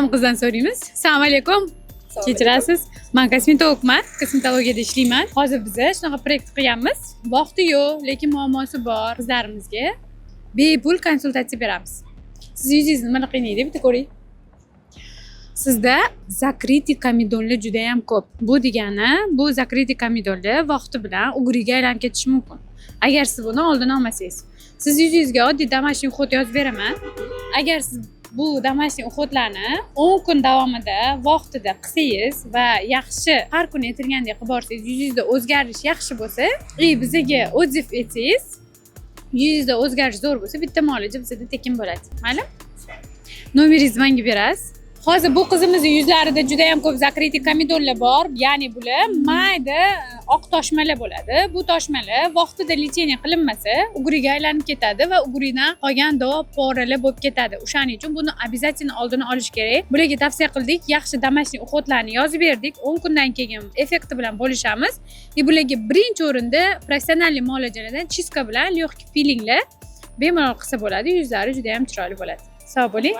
Hamma qizdan so'raymiz. Assalomu alaykum. Kechirasiz. Men kosmetologman, kosmetologiyada ishlayman. Hozir biz shunaqa proyekt qilganmiz. Vaqti yo'q, lekin muammosi bor qizlarimizga bepul konsultatsiya beramiz. Siz yuzingizni nima qiynaydi, bitta ko'ring. Sizda zakritий komidonlar juda ham ko'p. Bu degani, bu zakritий komidonlar vaqti bilan ugriga aylanib ketishi mumkin. Agar siz buni oldini olmasangiz, siz yuzingizga oddiy домашний уход yozib beraman. Agar siz bu домашний уходlarni 10 kun davomida vaqtida qilsangiz va yaxshi har kuni aytilgandek qilib borsangiz, yuzingizda o'zgarish yaxshi bo'lsa, bizga o'tib etsangiz, yuzingizda o'zgarish zo'r bo'lsa, bitta muolaja bizda tekin bo'ladi. Mayli? Nomeringizni menga berasiz. Hozir bu qizimizning yuzlarida juda ham ko'p zakritий komidonlar bor, ya'ni bular mayda oq toshmalar bo'ladi. Bu toshmalar vaqtida lecheniya qilinmasa, ugriga aylanib ketadi va ugridan qolgan dog' poralar bo'lib ketadi. O'shaning uchun buni обязательно oldini olish kerak. Bularga tavsiya qildik, yaxshi домашний уходlarni yozib berdik. 10 kundan keyin effekti bilan bo'lishamiz. Bularga birinchi o'rinda professional muolajalardan chiska bilan lyoqki pilinglar bemalol qilsa bo'ladi. Yuzlari juda ham chiroyli bo'ladi. Sog' bo'ling.